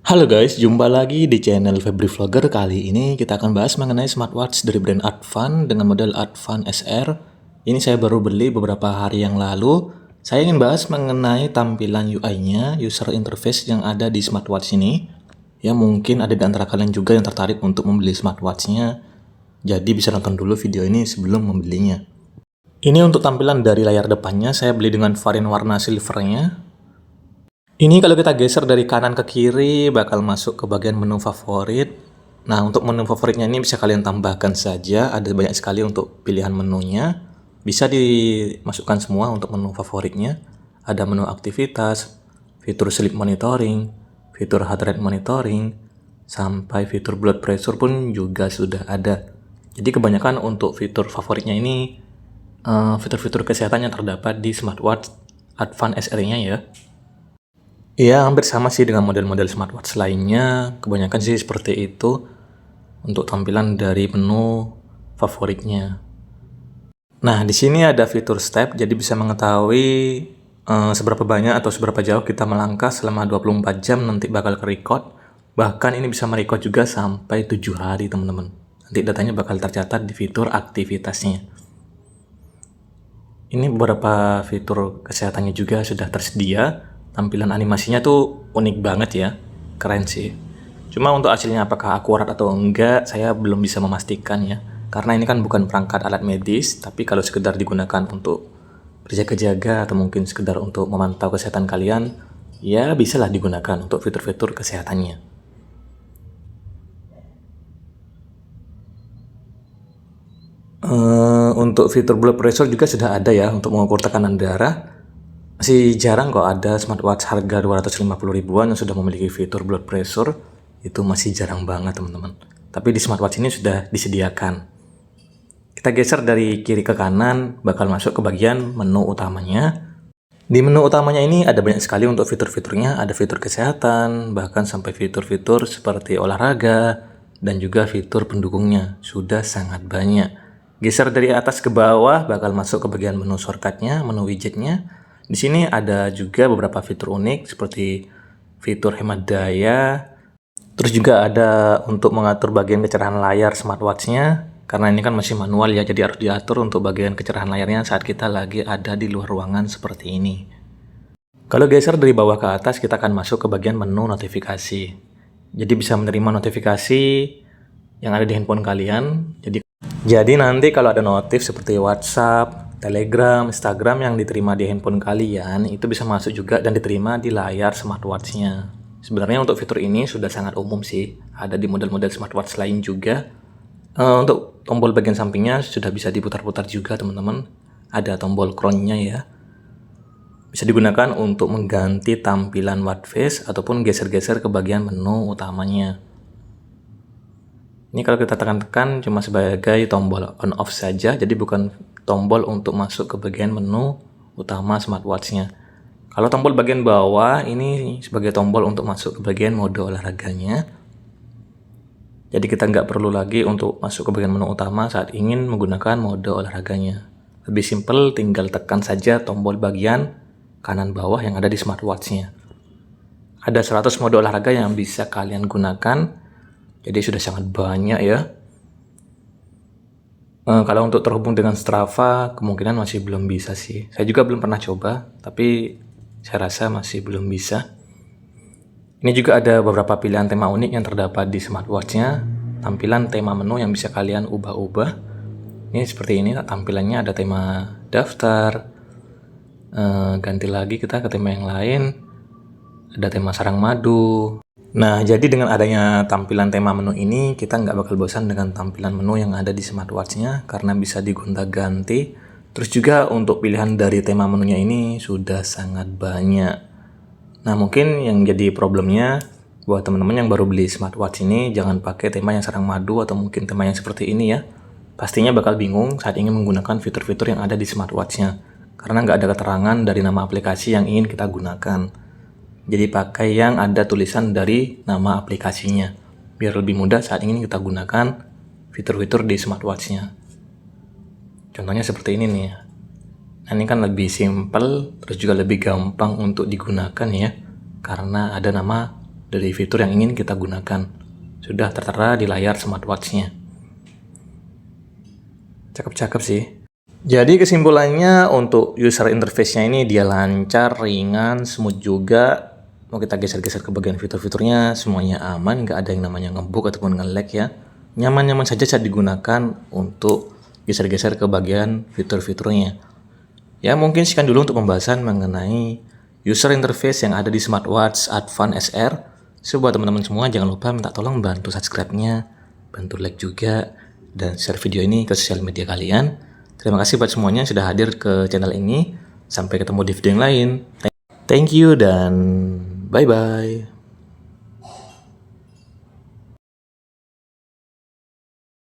Halo guys, jumpa lagi di channel Febri Vlogger. Kali ini kita akan bahas mengenai smartwatch dari brand Advan dengan model Advan SR. Ini saya baru beli beberapa hari yang lalu. Saya ingin bahas mengenai tampilan UI-nya, user interface yang ada di smartwatch ini. Ya mungkin ada di antara kalian juga yang tertarik untuk membeli smartwatch-nya. Jadi bisa nonton dulu video ini sebelum membelinya. Ini untuk tampilan dari layar depannya, saya beli dengan varian warna silvernya. Ini kalau kita geser dari kanan ke kiri bakal masuk ke bagian menu favorit. Nah, untuk menu favoritnya ini bisa kalian tambahkan saja, ada banyak sekali untuk pilihan menunya. Bisa dimasukkan semua untuk menu favoritnya. Ada menu aktivitas, fitur sleep monitoring, fitur heart rate monitoring, sampai fitur blood pressure pun juga sudah ada. Jadi kebanyakan untuk fitur favoritnya ini fitur-fitur kesehatan yang terdapat di smartwatch Advan SR-nya ya. Iya, hampir sama sih dengan model-model smartwatch lainnya. Kebanyakan sih seperti itu untuk tampilan dari menu favoritnya. Nah, di sini ada fitur step, jadi bisa mengetahui seberapa banyak atau seberapa jauh kita melangkah selama 24 jam nanti bakal ke-record. Bahkan ini bisa merecord juga sampai 7 hari, teman-teman. Nanti datanya bakal tercatat di fitur aktivitasnya. Ini beberapa fitur kesehatannya juga sudah tersedia. Tampilan animasinya tuh unik banget ya, keren sih. Cuma untuk hasilnya apakah akurat atau enggak, saya belum bisa memastikan ya. Karena ini kan bukan perangkat alat medis, tapi kalau sekedar digunakan untuk berjaga-jaga atau mungkin sekedar untuk memantau kesehatan kalian, ya bisalah digunakan untuk fitur-fitur kesehatannya. Untuk fitur blood pressure juga sudah ada ya untuk mengukur tekanan darah. Masih jarang kok ada smartwatch harga 250 ribuan yang sudah memiliki fitur blood pressure. Itu masih jarang banget teman-teman. Tapi di smartwatch ini sudah disediakan. Kita geser dari kiri ke kanan, bakal masuk ke bagian menu utamanya. Di menu utamanya ini ada banyak sekali untuk fitur-fiturnya. Ada fitur kesehatan, bahkan sampai fitur-fitur seperti olahraga, dan juga fitur pendukungnya. Sudah sangat banyak. Geser dari atas ke bawah, bakal masuk ke bagian menu shortcutnya, menu widgetnya. Di sini ada juga beberapa fitur unik seperti fitur hemat daya. Terus juga ada untuk mengatur bagian kecerahan layar smartwatch-nya. Karena ini kan masih manual ya, jadi harus diatur untuk bagian kecerahan layarnya saat kita lagi ada di luar ruangan seperti ini. Kalau geser dari bawah ke atas, kita akan masuk ke bagian menu notifikasi. Jadi bisa menerima notifikasi yang ada di handphone kalian. Jadi nanti kalau ada notif seperti WhatsApp, Telegram, Instagram yang diterima di handphone kalian, itu bisa masuk juga dan diterima di layar smartwatch-nya. Sebenarnya untuk fitur ini sudah sangat umum sih, ada di model-model smartwatch lain juga. Untuk tombol bagian sampingnya sudah bisa diputar-putar juga teman-teman. Ada tombol crown-nya ya. Bisa digunakan untuk mengganti tampilan watch face ataupun geser-geser ke bagian menu utamanya. Ini kalau kita tekan-tekan cuma sebagai tombol on off saja, jadi bukan tombol untuk masuk ke bagian menu utama smartwatch-nya. Kalau tombol bagian bawah ini sebagai tombol untuk masuk ke bagian mode olahraganya. Jadi kita nggak perlu lagi untuk masuk ke bagian menu utama saat ingin menggunakan mode olahraganya. Lebih simpel, tinggal tekan saja tombol bagian kanan bawah yang ada di smartwatch-nya. Ada 100 mode olahraga yang bisa kalian gunakan. Jadi sudah sangat banyak ya. Kalau untuk terhubung dengan Strava, kemungkinan masih belum bisa sih. Saya juga belum pernah coba, tapi saya rasa masih belum bisa. Ini juga ada beberapa pilihan tema unik yang terdapat di smartwatch-nya. Tampilan tema menu yang bisa kalian ubah-ubah. Ini seperti ini, tampilannya ada tema daftar. Ganti lagi kita ke tema yang lain. Ada tema sarang madu. Nah, jadi dengan adanya tampilan tema menu ini, kita nggak bakal bosan dengan tampilan menu yang ada di smartwatch-nya, karena bisa digonta-ganti. Terus juga untuk pilihan dari tema menunya ini sudah sangat banyak. Nah, mungkin yang jadi problemnya, buat teman-teman yang baru beli smartwatch ini, jangan pakai tema yang sarang madu atau mungkin tema yang seperti ini ya. Pastinya bakal bingung saat ingin menggunakan fitur-fitur yang ada di smartwatch-nya, karena nggak ada keterangan dari nama aplikasi yang ingin kita gunakan. Jadi pakai yang ada tulisan dari nama aplikasinya, biar lebih mudah saat ingin kita gunakan fitur-fitur di smartwatch-nya. Contohnya seperti ini nih ya. Nah, ini kan lebih simple, terus juga lebih gampang untuk digunakan ya, karena ada nama dari fitur yang ingin kita gunakan. Sudah tertera di layar smartwatch-nya. Cakep-cakep sih. Jadi kesimpulannya untuk user interface-nya ini dia lancar, ringan, smooth juga. Mau kita geser-geser ke bagian fitur-fiturnya, semuanya aman, nggak ada yang namanya ngebug ataupun nge-lag ya. Nyaman-nyaman saja saat digunakan untuk geser-geser ke bagian fitur-fiturnya. Ya mungkin sekian dulu untuk pembahasan mengenai user interface yang ada di smartwatch Advance SR. So buat teman-teman semua jangan lupa minta tolong bantu subscribe-nya, bantu like juga, dan share video ini ke sosial media kalian. Terima kasih buat semuanya yang sudah hadir ke channel ini. Sampai ketemu di video yang lain. Thank you dan bye-bye.